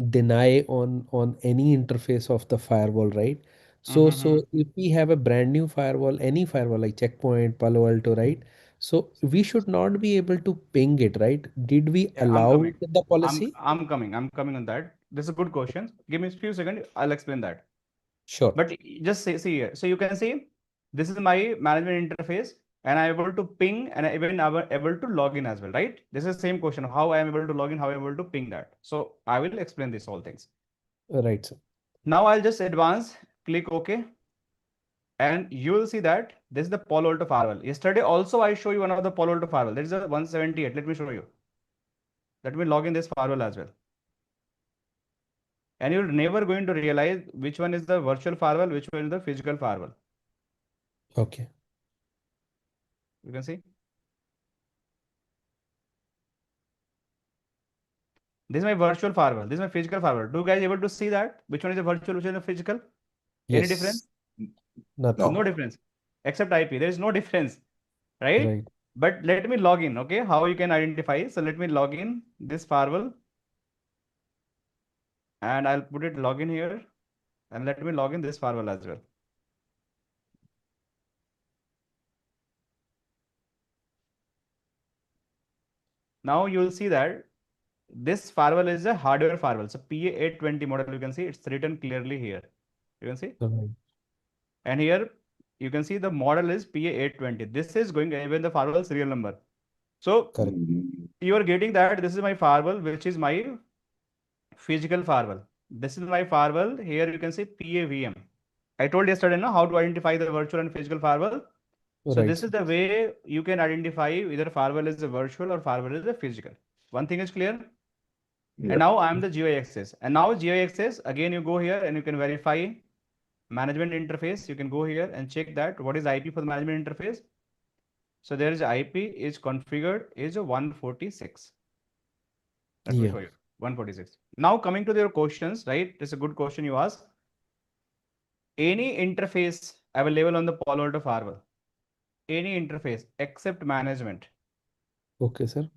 Speaker 2: deny on any interface of the firewall, right? So if we have a brand new firewall, any firewall like Checkpoint, Palo Alto, right? So we should not be able to ping it, right? Did we
Speaker 1: Yeah, I'm
Speaker 2: allow
Speaker 1: coming.
Speaker 2: it in the policy?
Speaker 1: I'm coming. I'm coming on that. This is a good question. Give me a few seconds. I'll explain that.
Speaker 2: Sure.
Speaker 1: But just see here. So you can see this is my management interface, and I'm able to ping and I even able to log in as well, right? This is the same question of how I am able to log in, how I'm able to ping that. So I will explain this all things.
Speaker 2: Right, sir.
Speaker 1: Now I'll just advance, click OK, and you will see that this is the Palo Alto Firewall. Yesterday also I show you one of the Palo Alto Firewall. There is a 178. Let me show you. Let me log in this firewall as well. And you're never going to realize which one is the virtual firewall, which one is the physical firewall.
Speaker 2: Okay.
Speaker 1: You can see. This is my virtual firewall. This is my physical firewall. Do you guys able to see that? Which one is the virtual, which one is the physical? Any difference?
Speaker 2: Yes. Nothing.
Speaker 1: No
Speaker 3: No.
Speaker 1: difference. Except IP. There is no difference, right?
Speaker 2: Right.
Speaker 1: But let me log in. Okay, how you can identify? So let me log in this firewall. and I'll put it login here, and let me log in this firewall as well. Now you'll see that this firewall is a hardware firewall. So PA820 model, you can see it's written clearly here. You can see, and here you can see the model is PA820. This is going even the firewall serial number. So you are getting that this is my firewall, which is my physical firewall. This is my firewall. Here you can see PAVM. I told yesterday now how to identify the virtual and physical firewall. So this is the way you can identify either firewall is a virtual or firewall is a physical. One thing is clear.
Speaker 3: Yep.
Speaker 1: And now I'm the GUI access. And now GUI access, again you go here and you can verify management interface. You can go here and check that what is IP for the management interface. So there is IP is configured is a 146. Let me show you 146. Now coming to your questions, right? This is a good question you asked. Any interface available on the Palo Alto Firewall, any interface except management.
Speaker 2: Okay, sir.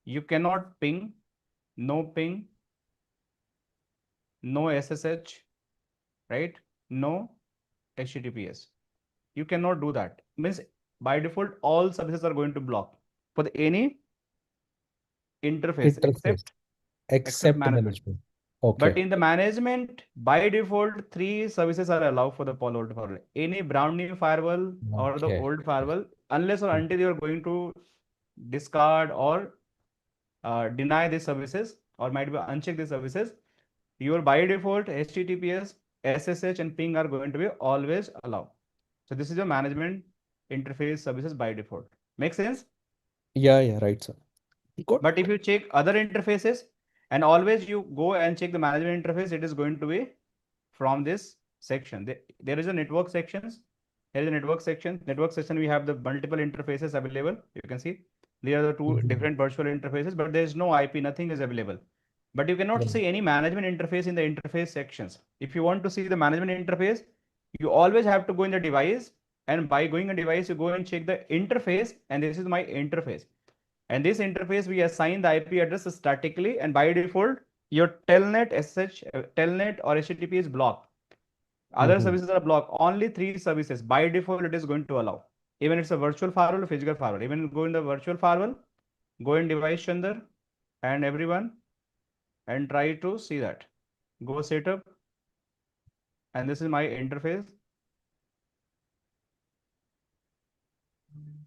Speaker 1: You cannot ping, no ping, no SSH, right? No HTTPS. You cannot do that. Means by default, all services are going to block for any interface except management.
Speaker 2: Okay.
Speaker 1: But in the management, by default, 3 services are allowed for the Palo Alto Firewall. Any brand new firewall or the old firewall, unless or until you are going to discard or deny these services or might be uncheck these services, your by default HTTPS, SSH and ping are going to be always allowed. So this is your management interface services by default. Make sense?
Speaker 2: Yeah, right, sir.
Speaker 1: But if you check other interfaces and always you go and check the management interface, it is going to be from this section. There is a network sections. Here is a network section. Network section, we have the multiple interfaces available. You can see there are the 2 different virtual interfaces, but there is no IP, nothing is available. But you cannot see any management interface in the interface sections. If you want to see the management interface, you always have to go in the device, and by going a device, you go and check the interface, and this is my interface. And this interface, we assign the IP address statically, and by default, your telnet, SSH, telnet or HTTP is blocked. Other services are blocked. Only 3 services by default it is going to allow. Even it's a virtual firewall or physical firewall. Even go in the virtual firewall, go in device Chandar and everyone, and try to see that. Go setup, and this is my interface.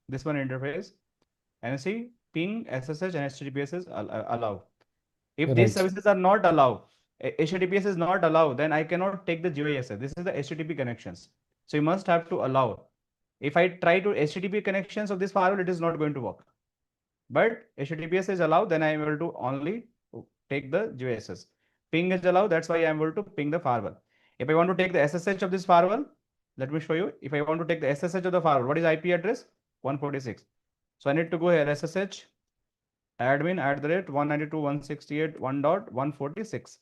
Speaker 1: This one interface, and see ping, SSH and HTTPS is allowed. If these services are not allowed, HTTPS is not allowed, then I cannot take the GUI access. This is the HTTP connections. So you must have to allow. If I try to HTTP connections of this firewall, it is not going to work. But HTTPS is allowed, then I am able to only take the GUI access. Ping is allowed, that's why I am able to ping the firewall. If I want to take the SSH of this firewall, let me show you. If I want to take the SSH of the firewall, what is IP address? 146. So I need to go here, SSH admin @192.168.1.146.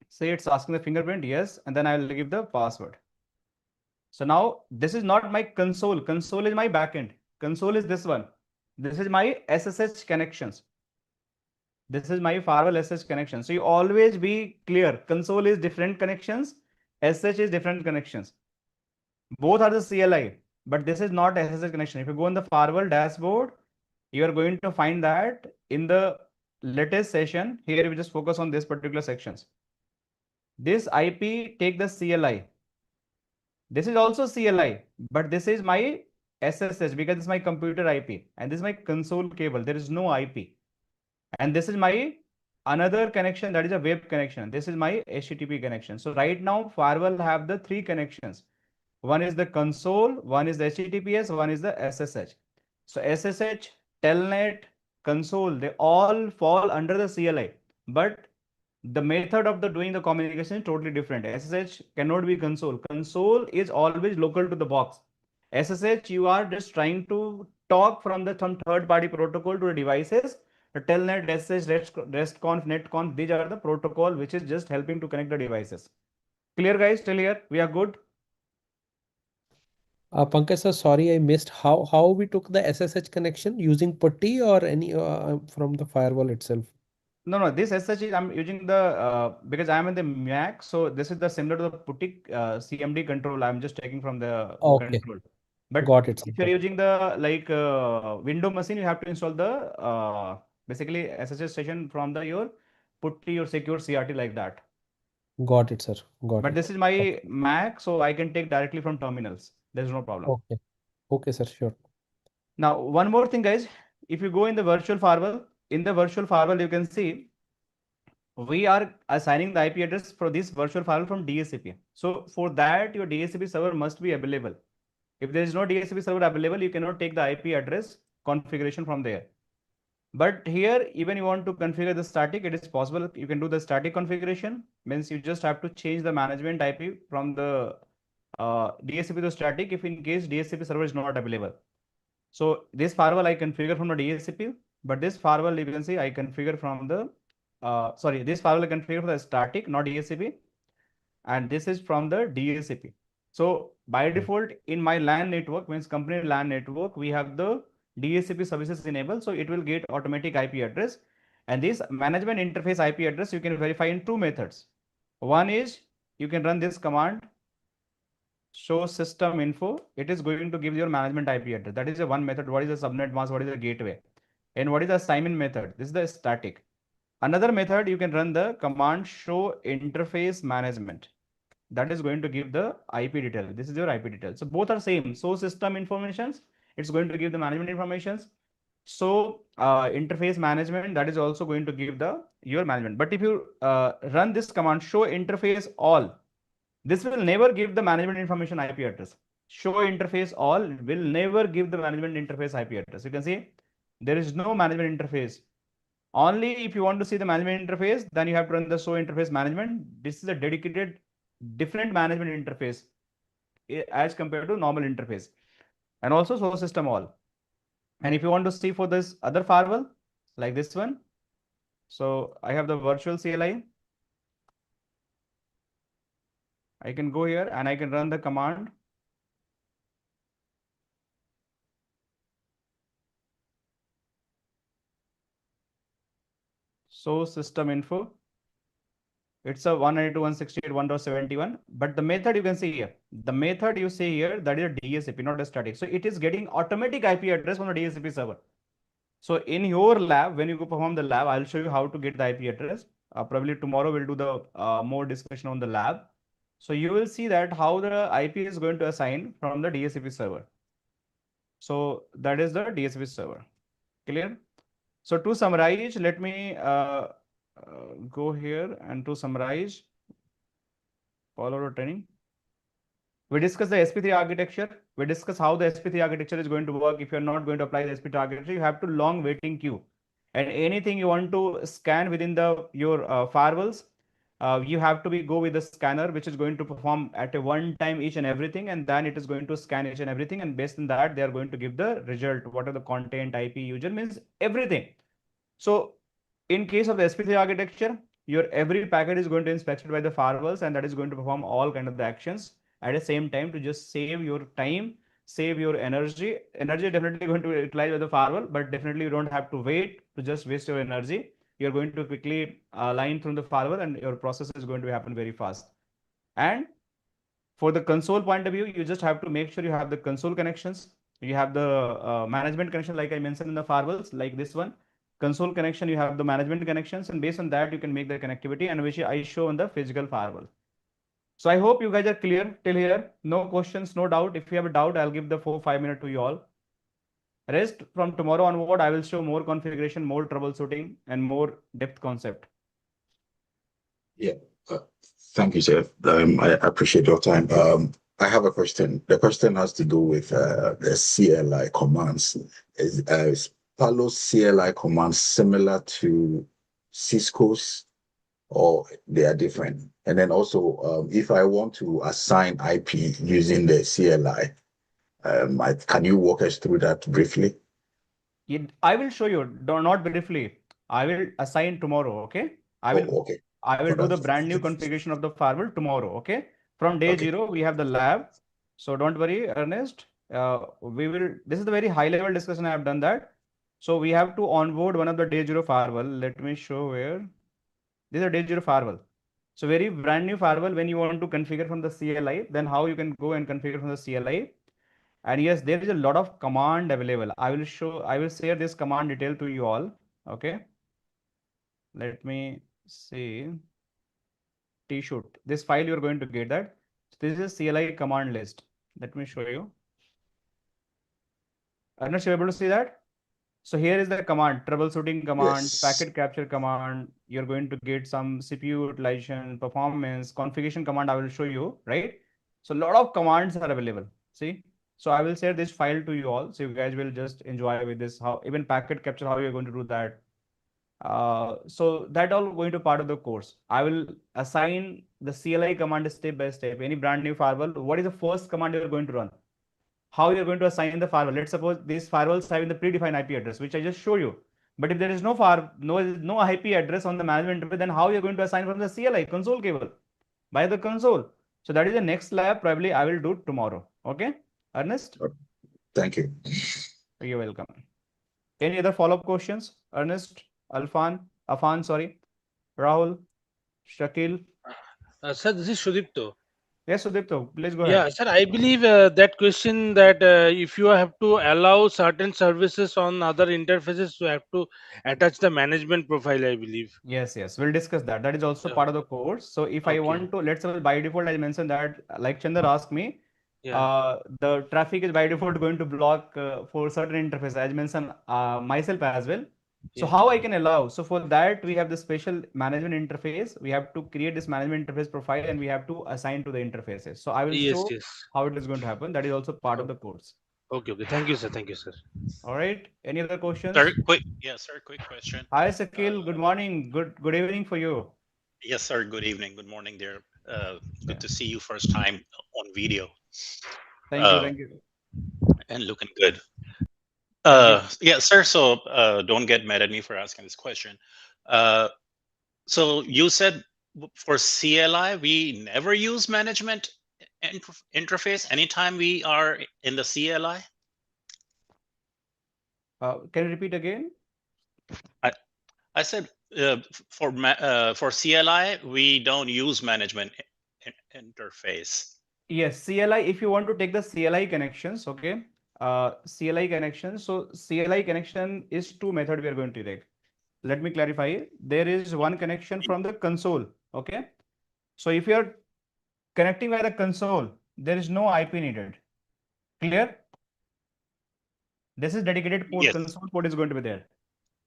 Speaker 1: Say it's asking the fingerprint, yes, and then I will give the password. So now this is not my console. Console is my backend. Console is this one. This is my SSH connections. This is my firewall SSH connection. So you always be clear. Console is different connections. SSH is different connections. Both are the CLI, but this is not SSH connection. If you go in the firewall dashboard, you are going to find that in the latest session, here we just focus on this particular sections. This IP take the CLI. This is also CLI, but this is my SSH because this is my computer IP and this is my console cable. There is no IP. And this is my another connection, that is a web connection. This is my HTTP connection. So right now firewall have the 3 connections. One is the console, one is the HTTPS, one is the SSH. So SSH, telnet, console, they all fall under the CLI, but the method of the doing the communication is totally different. SSH cannot be console. Console is always local to the box. SSH, you are just trying to talk from some third-party protocol to the devices. The telnet, SSH, RESTconf, netconf, these are the protocol which is just helping to connect the devices. Clear, guys? Till here, we are good.
Speaker 2: Pankaj sir, sorry, I missed how we took the SSH connection using putty or any from the firewall itself.
Speaker 1: No, this SSH is I'm using the because I'm in the Mac, so this is the similar to the putty CMD control. I'm just taking from the
Speaker 2: Okay,
Speaker 1: control. But
Speaker 2: got it,
Speaker 1: if
Speaker 2: sir.
Speaker 1: you're using the like window machine, you have to install the basically SSH station from the your putty or secure CRT like that.
Speaker 2: Got it, sir. Got
Speaker 1: But
Speaker 2: it.
Speaker 1: this is my Mac, so I can take directly from terminals. There's no problem.
Speaker 2: Okay. Okay, sir. Sure.
Speaker 1: Now, one more thing, guys. If you go in the virtual firewall, you can see we are assigning the IP address for this virtual firewall from DHCP. So for that, your DHCP server must be available. If there is no DHCP server available, you cannot take the IP address configuration from there. But here, even you want to configure the static, it is possible. You can do the static configuration. Means you just have to change the management IP from the DHCP to static if in case DHCP server is not available. So this firewall I configure from the DHCP, but this firewall you can see I configure from the this firewall I configure for the static, not DHCP, and this is from the DHCP. So by default in my LAN network, means company LAN network, we have the DHCP services enabled, so it will get automatic IP address. And this management interface IP address you can verify in two methods. One is you can run this command show system info. It is going to give your management IP address. That is the one method. What is the subnet mask? What is the gateway? And what is the assignment method? This is the static. Another method, you can run the command show interface management. That is going to give the IP detail. This is your IP detail. So both are same. So system informations, it's going to give the management informations. So interface management, that is also going to give the your management. But if you run this command show interface all, this will never give the management information IP address. Show interface all will never give the management interface IP address. You can see there is no management interface. Only if you want to see the management interface, then you have to run the show interface management. This is a dedicated different management interface as compared to normal interface. And also show system all. And if you want to see for this other firewall, like this one, so I have the virtual CLI. I can go here and I can run the command show system info. It's a 192.168.1.71, but the method you can see here, the method you see here, that is a DHCP, not a static. So it is getting automatic IP address from the DHCP server. So in your lab, when you go perform the lab, I'll show you how to get the IP address. Probably tomorrow we'll do the more discussion on the lab. So you will see that how the IP is going to assign from the DHCP server. So that is the DHCP server. Clear? So to summarize, let me go here and to summarize Palo Alto training. We discussed the SP3 architecture. We discussed how the SP3 architecture is going to work. If you're not going to apply the SP3 architecture, you have to long waiting queue. And anything you want to scan within the your firewalls, you have to go with the scanner, which is going to perform at a one time each and everything, and then it is going to scan each and everything, and based on that, they are going to give the result. What are the content, IP, user, means everything. So in case of the SP3 architecture, your every packet is going to be inspected by the firewalls, and that is going to perform all kind of the actions at the same time to just save your time, save your energy. Energy definitely going to be utilized by the firewall, but definitely you don't have to wait to just waste your energy. You're going to quickly line through the firewall, and your process is going to happen very fast. And for the console point of view, you just have to make sure you have the console connections. You have the management connection, like I mentioned in the firewalls, like this one. Console connection, you have the management connections, and based on that, you can make the connectivity, and which I show on the physical firewall. So I hope you guys are clear till here. No questions, no doubt. If you have a doubt, I'll give the 4-5 minutes to you all. Rest from tomorrow onward, I will show more configuration, more troubleshooting, and more depth concept.
Speaker 3: Yeah. Thank you, Jeff. I appreciate your time. I have a question. The question has to do with the CLI commands. Is Palo CLI commands similar to Cisco's, or they are different? And then also, if I want to assign IP using the CLI, can you walk us through that briefly?
Speaker 1: I will show you, not briefly. I will assign tomorrow, okay? I will do the brand new configuration of the firewall tomorrow, okay? From day 0, we have the lab. So don't worry, Ernest. This is the very high level discussion. I have done that. So we have to onboard one of the day 0 firewall. Let me show where. This is a day 0 firewall. So very brand new firewall. When you want to configure from the CLI, then how you can go and configure from the CLI. And yes, there is a lot of command available. I will share this command detail to you all. Okay. Let me see. T-shoot. This file you're going to get that. So this is CLI command list. Let me show you. Ernest, you're able to see that? So here is the command, troubleshooting command,
Speaker 3: Yes.
Speaker 1: packet capture command. You're going to get some CPU utilization, performance, configuration command. I will show you, right? So a lot of commands are available. See? So I will share this file to you all. So you guys will just enjoy with this, how even packet capture, how you're going to do that. So that all going to part of the course. I will assign the CLI command step by step. Any brand new firewall, what is the first command you're going to run? How you're going to assign the firewall? Let's suppose these firewalls have the predefined IP address, which I just showed you. But if there is no IP address on the management interface, then how you're going to assign from the CLI console cable by the console? So that is the next lab. Probably I will do tomorrow. Okay, Ernest.
Speaker 3: Thank you.
Speaker 1: You're welcome. Any other follow-up questions, Ernest? Afan, sorry, Rahul, Shakil.
Speaker 4: Sir, this is Sudipto.
Speaker 1: Yes, Sudipto, please go
Speaker 4: Yeah,
Speaker 1: ahead.
Speaker 4: sir, I believe that question that if you have to allow certain services on other interfaces, you have to attach the management profile, I believe.
Speaker 1: Yes, we'll discuss that. That is also part of the course. So if I
Speaker 4: Okay.
Speaker 1: want to, let's say by default, I mentioned that, like Chandra asked me,
Speaker 4: Yeah.
Speaker 1: the traffic is by default going to block for certain interface. I mentioned myself as well. So
Speaker 4: Yeah.
Speaker 1: how I can allow? So for that, we have the special management interface. We have to create this management interface profile and we have to assign to the interfaces. So I will show
Speaker 4: Yes.
Speaker 1: how it is going to happen. That is also part of the course.
Speaker 4: Okay. Thank you, sir. Thank you, sir.
Speaker 1: All right. Any other questions?
Speaker 5: Sir, quick question.
Speaker 1: Hi, Sakil. Good morning. Good evening for you.
Speaker 5: Yes, sir. Good evening. Good morning, dear. Good to see you first time on video.
Speaker 1: Thank you.
Speaker 5: And looking good.
Speaker 1: Thank you.
Speaker 5: Yeah, sir. So don't get mad at me for asking this question. So you said for CLI, we never use management interface anytime we are in the CLI?
Speaker 1: Can you repeat again?
Speaker 5: I said for CLI, we don't use management interface.
Speaker 1: Yes, CLI, if you want to take the CLI connections, okay. CLI connection. So CLI connection is two methods we are going to take. Let me clarify. There is one connection from the console, okay. So if you are connecting by the console, there is no IP needed. Clear? This is dedicated port.
Speaker 5: Yes.
Speaker 1: Console port is going to be there.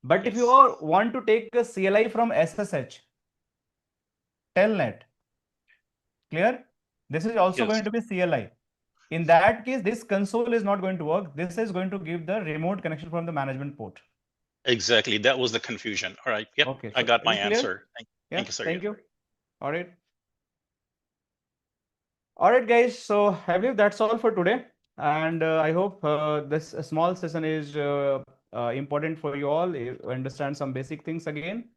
Speaker 1: But
Speaker 5: Yes.
Speaker 1: if you all want to take a CLI from SSH, telnet, clear? This is also going to be CLI. In that case, this console is not going to work. This is going to give the remote connection from the management port.
Speaker 5: Exactly. That was the confusion. All right. Yep.
Speaker 1: Okay.
Speaker 5: I got my answer.
Speaker 1: Thank
Speaker 5: you, sir.
Speaker 1: Thank you. All right. All right, guys. So I believe that's all for today. And I hope this small session is important for you all. You understand some basic things again.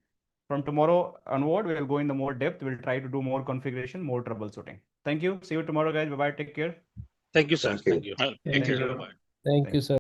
Speaker 1: From tomorrow onward, we will go into more depth. We'll try to do more configuration, more troubleshooting. Thank you. See you tomorrow, guys. Bye-bye. Take care.
Speaker 4: Thank you, sir.
Speaker 3: Thank you.
Speaker 4: Thank you.
Speaker 5: Take care.
Speaker 1: you.
Speaker 5: Bye-bye.
Speaker 2: Thank you, sir.